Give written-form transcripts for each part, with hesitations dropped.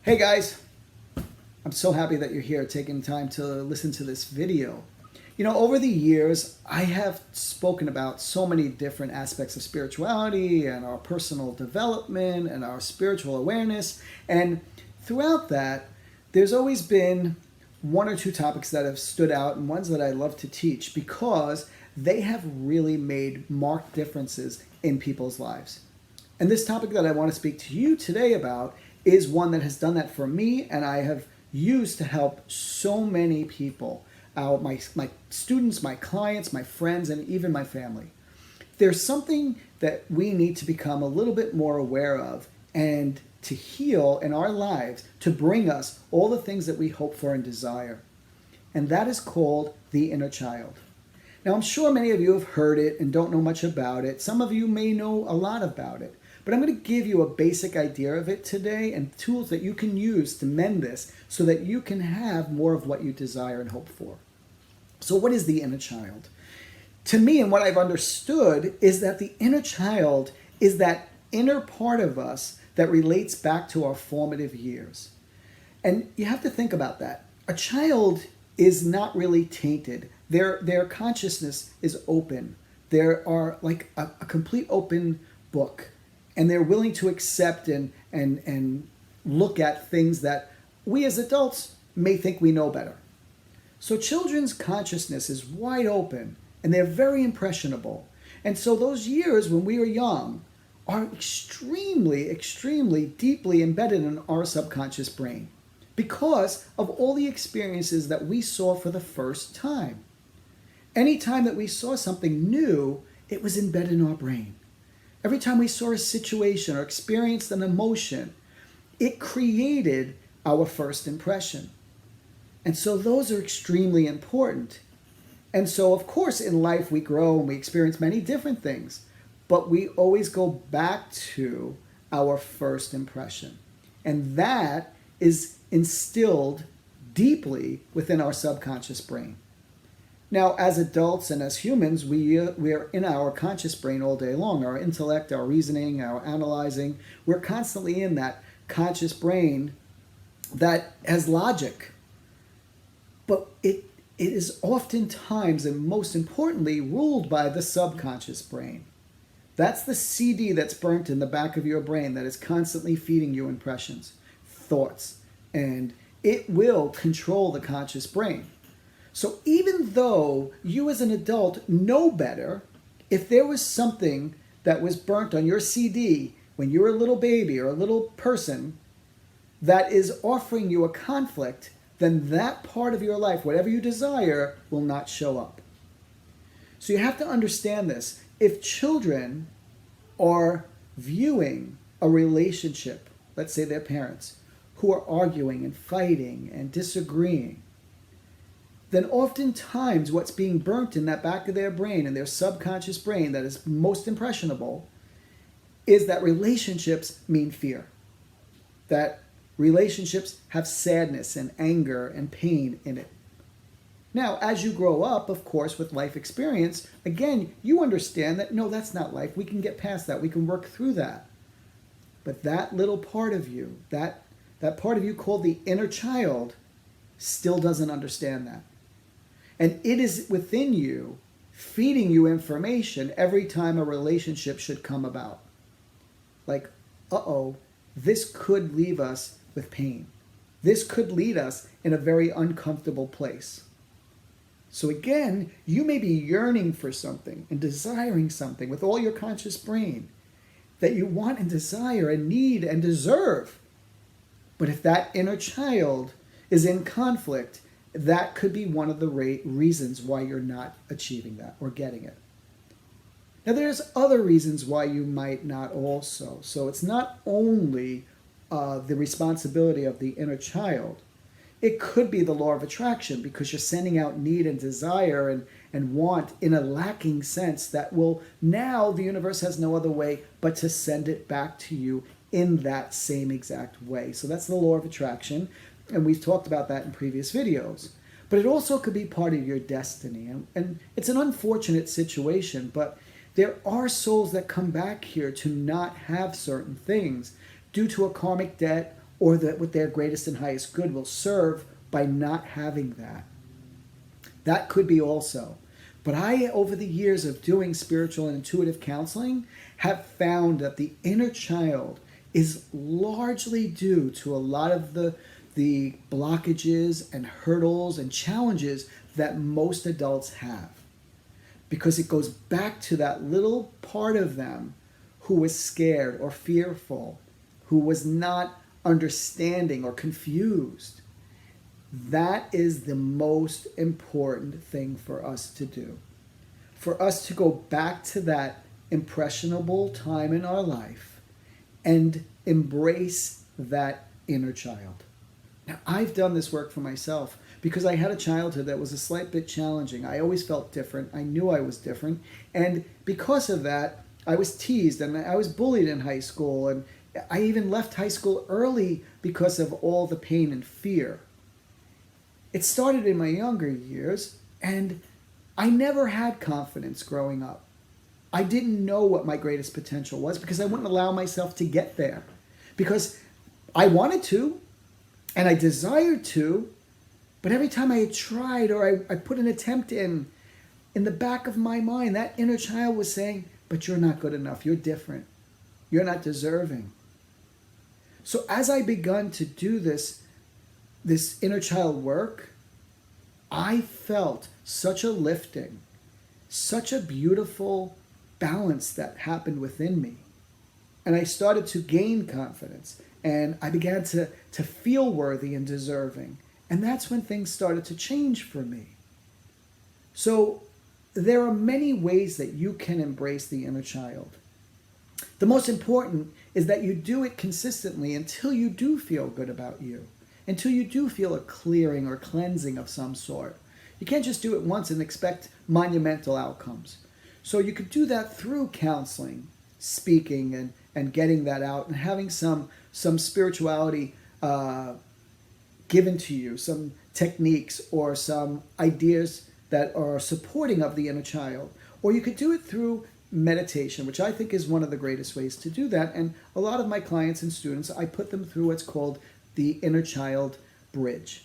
Hey guys, I'm so happy that you're here taking time to listen to this video. Over the years, I have spoken about so many different aspects of spirituality and our personal development and our spiritual awareness. And throughout that, there's always been one or two topics that have stood out and ones that I love to teach because they have really made marked differences in people's lives. And this topic that I want to speak to you today about is one that has done that for me and I have used to help so many people, my students, my clients, my friends, and even my family. There's something that we need to become a little bit more aware of and to heal in our lives to bring us all the things that we hope for and desire. And that is called the inner child. Now, I'm sure many of you have heard it and don't know much about it. Some of you may know a lot about it. But I'm going to give you a basic idea of it today and tools that you can use to mend this so that you can have more of what you desire and hope for. So what is the inner child? To me, and what I've understood is that the inner child is that inner part of us that relates back to our formative years. And you have to think about that. A child is not really tainted. Their consciousness is open. They are like a complete open book. And they're willing to accept and look at things that we as adults may think we know better. So children's consciousness is wide open and they're very impressionable. And so those years when we are young are extremely, extremely deeply embedded in our subconscious brain because of all the experiences that we saw for the first time. Anytime that we saw something new, it was embedded in our brain. Every time we saw a situation or experienced an emotion, it created our first impression. And so those are extremely important. And so, of course, in life we grow and we experience many different things, but we always go back to our first impression. And that is instilled deeply within our subconscious brain. Now, as adults and as humans, we are in our conscious brain all day long. Our intellect, our reasoning, our analyzing, we're constantly in that conscious brain that has logic. But it is oftentimes and most importantly ruled by the subconscious brain. That's the CD that's burnt in the back of your brain that is constantly feeding you impressions, thoughts, and it will control the conscious brain. So even though you as an adult know better, if there was something that was burnt on your CD when you were a little baby or a little person that is offering you a conflict, then that part of your life, whatever you desire, will not show up. So you have to understand this. If children are viewing a relationship, let's say their parents, who are arguing and fighting and disagreeing, then oftentimes what's being burnt in that back of their brain, in their subconscious brain that is most impressionable, is that relationships mean fear. That relationships have sadness and anger and pain in it. Now, as you grow up, of course, with life experience, again, you understand that, no, that's not life. We can get past that. We can work through that. But that little part of you, that part of you called the inner child, still doesn't understand that. And it is within you, feeding you information every time a relationship should come about. Like, this could leave us with pain. This could lead us in a very uncomfortable place. So again, you may be yearning for something and desiring something with all your conscious brain that you want and desire and need and deserve. But if that inner child is in conflict, that could be one of the reasons why you're not achieving that or getting it. Now, there's other reasons why you might not also. So it's not only the responsibility of the inner child. It could be the law of attraction because you're sending out need and desire and want in a lacking sense that will now the universe has no other way but to send it back to you in that same exact way. So that's the law of attraction. And we've talked about that in previous videos. But it also could be part of your destiny. And it's an unfortunate situation, but there are souls that come back here to not have certain things due to a karmic debt or that what their greatest and highest good will serve by not having that. That could be also. But I, over the years of doing spiritual and intuitive counseling, have found that the inner child is largely due to a lot of the blockages and hurdles and challenges that most adults have. Because it goes back to that little part of them who was scared or fearful, who was not understanding or confused. That is the most important thing for us to do. For us to go back to that impressionable time in our life and embrace that inner child. Now, I've done this work for myself because I had a childhood that was a slight bit challenging. I always felt different. I knew I was different. And because of that, I was teased and I was bullied in high school. And I even left high school early because of all the pain and fear. It started in my younger years, and I never had confidence growing up. I didn't know what my greatest potential was because I wouldn't allow myself to get there. Because I wanted to, and I desired to, but every time I had tried or I put an attempt in the back of my mind, that inner child was saying, but you're not good enough, you're different, you're not deserving. So as I begun to do this inner child work, I felt such a lifting, such a beautiful balance that happened within me. And I started to gain confidence, and I began to feel worthy and deserving. And that's when things started to change for me. So there are many ways that you can embrace the inner child. The most important is that you do it consistently until you do feel good about you, until you do feel a clearing or cleansing of some sort. You can't just do it once and expect monumental outcomes. So you could do that through counseling, speaking, and getting that out, and having some spirituality given to you, some techniques or some ideas that are supporting of the inner child. Or you could do it through meditation, which I think is one of the greatest ways to do that. And a lot of my clients and students, I put them through what's called the Inner Child Bridge.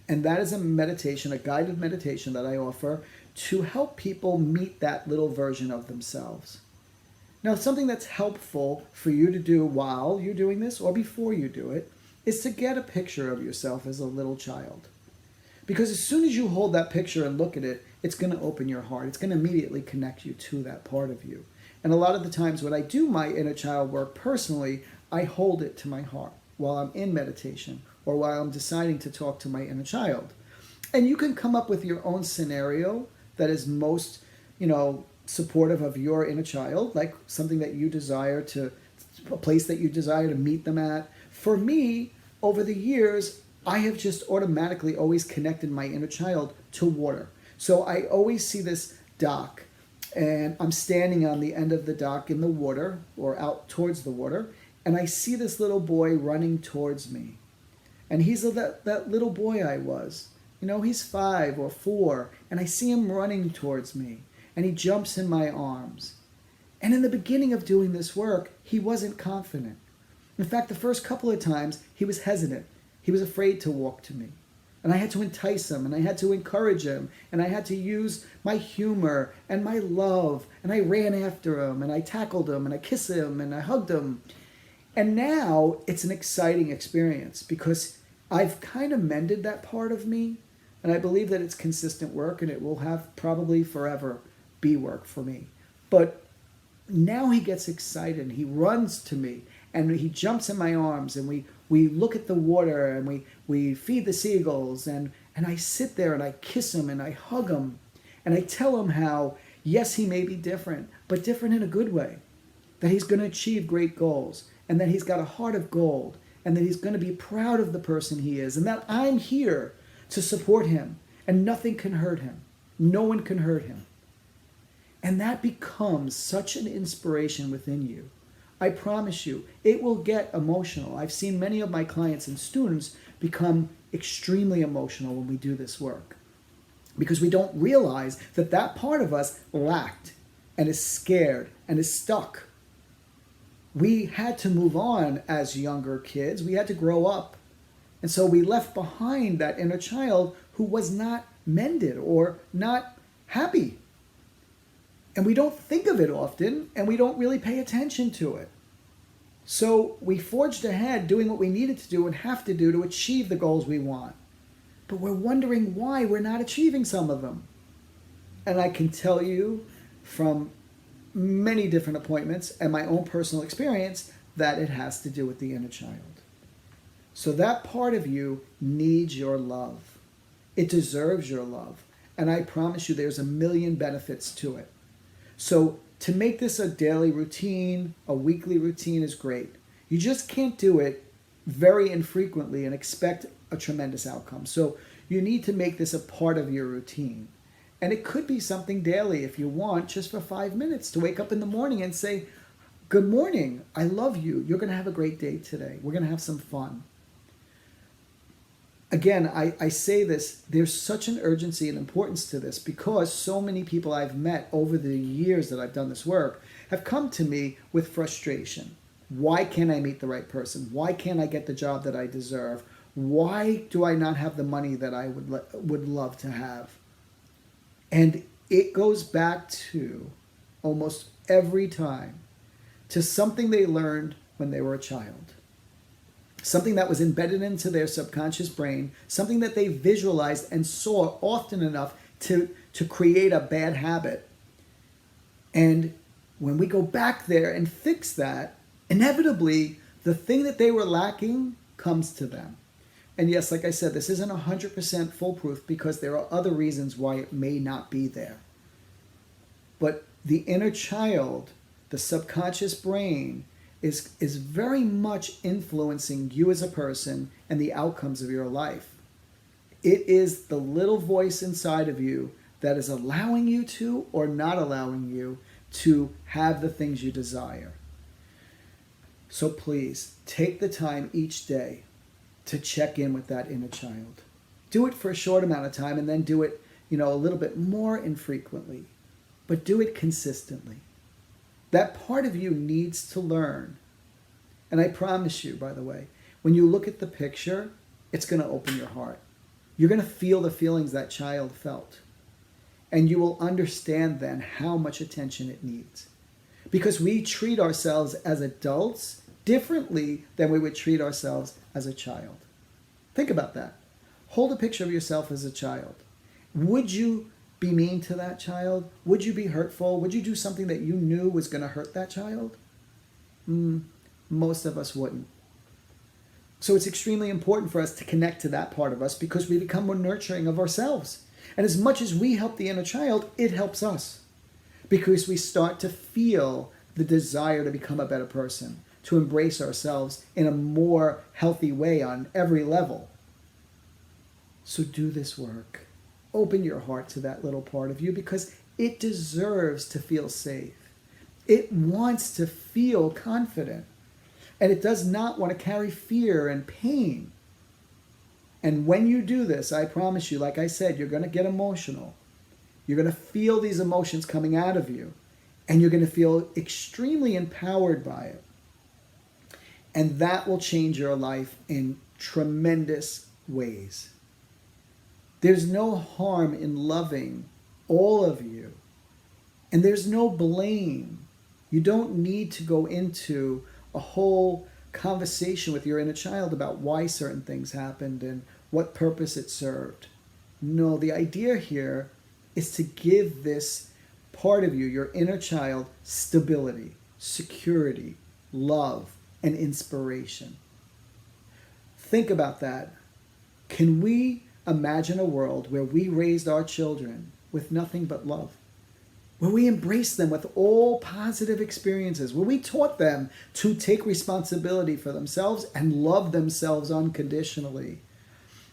And that is a meditation, a guided meditation that I offer to help people meet that little version of themselves. Now, something that's helpful for you to do while you're doing this or before you do it is to get a picture of yourself as a little child. Because as soon as you hold that picture and look at it, it's going to open your heart. It's going to immediately connect you to that part of you. And a lot of the times when I do my inner child work personally, I hold it to my heart while I'm in meditation or while I'm deciding to talk to my inner child. And you can come up with your own scenario that is most, supportive of your inner child, like something that you desire to, a place that you desire to meet them at. For me, over the years, I have just automatically always connected my inner child to water. So I always see this dock, and I'm standing on the end of the dock in the water or out towards the water, and I see this little boy running towards me. And he's that little boy I was. He's 5 or 4, and I see him running towards me, and he jumps in my arms. And in the beginning of doing this work, he wasn't confident. In fact, the first couple of times, he was hesitant. He was afraid to walk to me. And I had to entice him, and I had to encourage him, and I had to use my humor and my love, and I ran after him, and I tackled him, and I kissed him, and I hugged him. And now it's an exciting experience because I've kind of mended that part of me, and I believe that it's consistent work, and it will have probably forever be work for me. But now he gets excited, and he runs to me, and he jumps in my arms, and we look at the water, and we feed the seagulls, and I sit there, and I kiss him, and I hug him, and I tell him how, yes, he may be different, but different in a good way, that he's going to achieve great goals, and that he's got a heart of gold, and that he's going to be proud of the person he is, and that I'm here to support him, and nothing can hurt him. No one can hurt him. And that becomes such an inspiration within you. I promise you, it will get emotional. I've seen many of my clients and students become extremely emotional when we do this work because we don't realize that part of us lacked and is scared and is stuck. we had to move on as younger kids. We had to grow up. And so we left behind that inner child who was not mended or not happy. And we don't think of it often, and we don't really pay attention to it. So we forged ahead doing what we needed to do and have to do to achieve the goals we want. But we're wondering why we're not achieving some of them. And I can tell you from many different appointments and my own personal experience that it has to do with the inner child. So that part of you needs your love. It deserves your love. And I promise you there's a million benefits to it. So to make this a daily routine, a weekly routine is great. You just can't do it very infrequently and expect a tremendous outcome. So you need to make this a part of your routine. And it could be something daily if you want, just for 5 minutes to wake up in the morning and say, good morning, I love you. You're going to have a great day today. We're going to have some fun. Again, I say this, there's such an urgency and importance to this because so many people I've met over the years that I've done this work have come to me with frustration. Why can't I meet the right person? Why can't I get the job that I deserve? Why do I not have the money that I would love to have? And it goes back to almost every time to something they learned when they were a child. Something that was embedded into their subconscious brain, something that they visualized and saw often enough to create a bad habit. And when we go back there and fix that, inevitably, the thing that they were lacking comes to them. And yes, like I said, this isn't 100% foolproof because there are other reasons why it may not be there. But the inner child, the subconscious brain, is very much influencing you as a person and the outcomes of your life. It is the little voice inside of you that is allowing you to or not allowing you to have the things you desire. So please, take the time each day to check in with that inner child. Do it for a short amount of time and then do it, a little bit more infrequently, but do it consistently. That part of you needs to learn. And I promise you, by the way, when you look at the picture, it's going to open your heart. You're going to feel the feelings that child felt. And you will understand then how much attention it needs. Because we treat ourselves as adults differently than we would treat ourselves as a child. Think about that. Hold a picture of yourself as a child. Would you be mean to that child? Would you be hurtful? Would you do something that you knew was going to hurt that child? Most of us wouldn't. So it's extremely important for us to connect to that part of us because we become more nurturing of ourselves. And as much as we help the inner child, it helps us because we start to feel the desire to become a better person, to embrace ourselves in a more healthy way on every level. So do this work. Open your heart to that little part of you because it deserves to feel safe. It wants to feel confident. And it does not want to carry fear and pain. And when you do this, I promise you, like I said, you're going to get emotional. You're going to feel these emotions coming out of you. And you're going to feel extremely empowered by it. And that will change your life in tremendous ways. There's no harm in loving all of you. And there's no blame. You don't need to go into a whole conversation with your inner child about why certain things happened and what purpose it served. No, the idea here is to give this part of you, your inner child, stability, security, love, and inspiration. Think about that. Can we imagine a world where we raised our children with nothing but love? Where we embraced them with all positive experiences, where we taught them to take responsibility for themselves and love themselves unconditionally.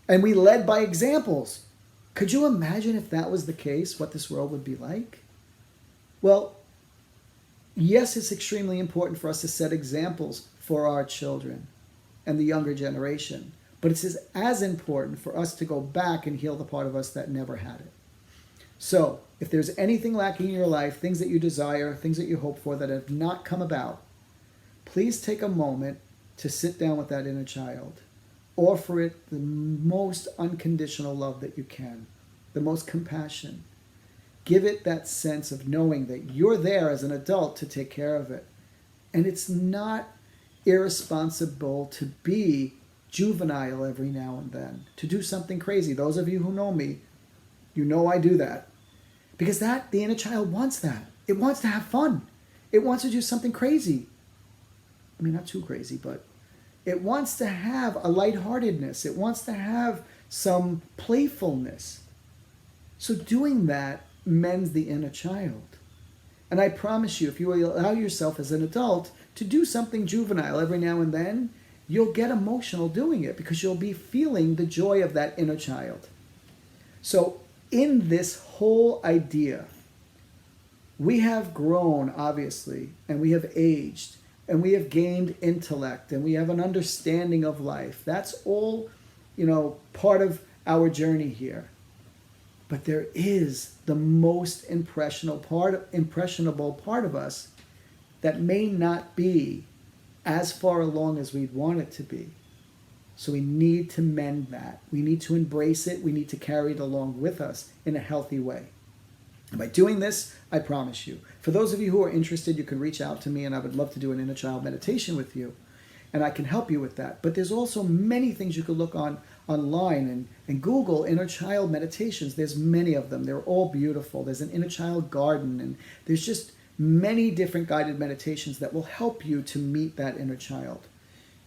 And we led by examples. Could you imagine if that was the case, what this world would be like? Well, yes, it's extremely important for us to set examples for our children and the younger generation. But it's as important for us to go back and heal the part of us that never had it. So, if there's anything lacking in your life, things that you desire, things that you hope for that have not come about, please take a moment to sit down with that inner child. Offer it the most unconditional love that you can, the most compassion. Give it that sense of knowing that you're there as an adult to take care of it. And it's not irresponsible to be juvenile every now and then, to do something crazy. Those of you who know me, you know I do that. Because the inner child wants that. It wants to have fun. It wants to do something crazy. I mean, not too crazy, but it wants to have a lightheartedness. It wants to have some playfulness. So doing that mends the inner child. And I promise you, if you allow yourself as an adult to do something juvenile every now and then, you'll get emotional doing it because you'll be feeling the joy of that inner child. So in this whole idea, we have grown, obviously, and we have aged, and we have gained intellect, and we have an understanding of life. That's all, part of our journey here. But there is the most impressionable part of us that may not be as far along as we'd want it to be. So we need to mend that. We need to embrace it. We need to carry it along with us in a healthy way. And by doing this, I promise you, for those of you who are interested, you can reach out to me and I would love to do an inner child meditation with you. And I can help you with that. But there's also many things you could look online and Google inner child meditations. There's many of them. They're all beautiful. There's an inner child garden, and there's just many different guided meditations that will help you to meet that inner child.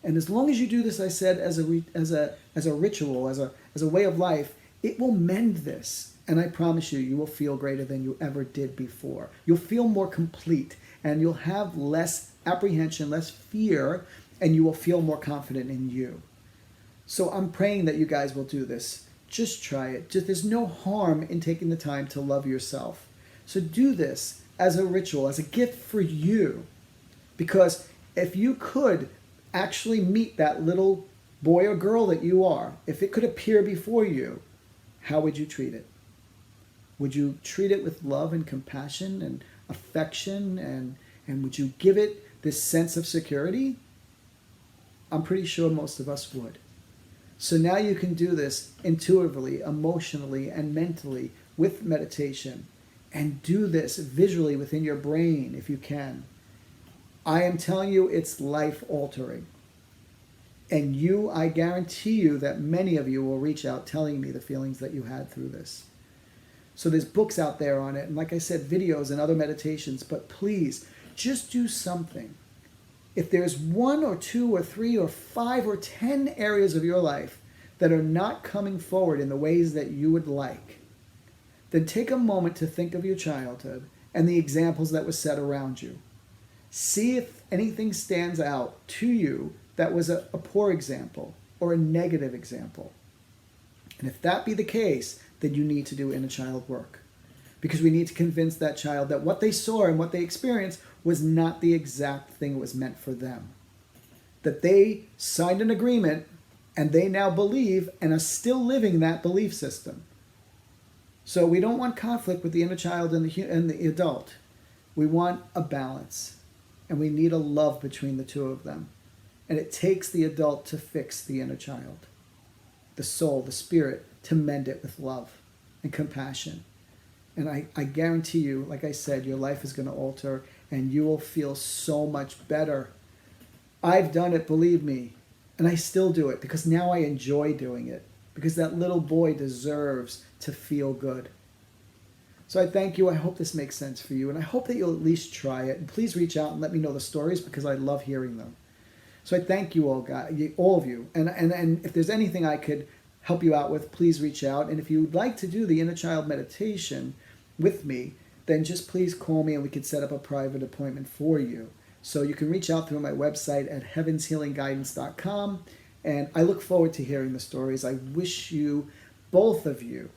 And as long as you do this, I said, as a ritual, as a way of life, it will mend this. And I promise you, you will feel greater than you ever did before. You'll feel more complete, and you'll have less apprehension, less fear, and you will feel more confident in you. So I'm praying that you guys will do this. Just try it. There's no harm in taking the time to love yourself. So do this as a ritual, as a gift for you. Because if you could actually meet that little boy or girl that you are, if it could appear before you, how would you treat it? Would you treat it with love and compassion and affection, and would you give it this sense of security? I'm pretty sure most of us would. So now you can do this intuitively, emotionally, and mentally with meditation. And do this visually within your brain if you can. I am telling you, it's life-altering. And I guarantee you that many of you will reach out telling me the feelings that you had through this. So there's books out there on it, and like I said, videos and other meditations, but please, just do something. If there's 1 or 2 or 3 or 5 or 10 areas of your life that are not coming forward in the ways that you would like, then take a moment to think of your childhood and the examples that were set around you. See if anything stands out to you that was a poor example or a negative example. And if that be the case, then you need to do inner child work. Because we need to convince that child that what they saw and what they experienced was not the exact thing it was meant for them. That they signed an agreement and they now believe and are still living that belief system. So we don't want conflict with the inner child and the adult. We want a balance. And we need a love between the two of them. And it takes the adult to fix the inner child. The soul, the spirit, to mend it with love and compassion. And I guarantee you, like I said, your life is going to alter and you will feel so much better. I've done it, believe me. And I still do it because now I enjoy doing it. Because that little boy deserves to feel good. So I thank you. I hope this makes sense for you. And I hope that you'll at least try it. And please reach out and let me know the stories because I love hearing them. So I thank you all of you. And if there's anything I could help you out with, please reach out. And if you'd like to do the inner child meditation with me, then just please call me and we can set up a private appointment for you. So you can reach out through my website at heavenshealingguidance.com. And I look forward to hearing the stories. I wish you, both of you,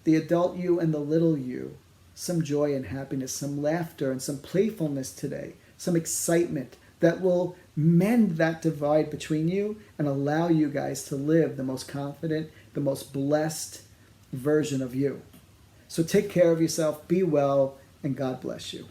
the adult you and the little you, some joy and happiness, some laughter and some playfulness today, some excitement that will mend that divide between you and allow you guys to live the most confident, the most blessed version of you. So take care of yourself, be well, and God bless you.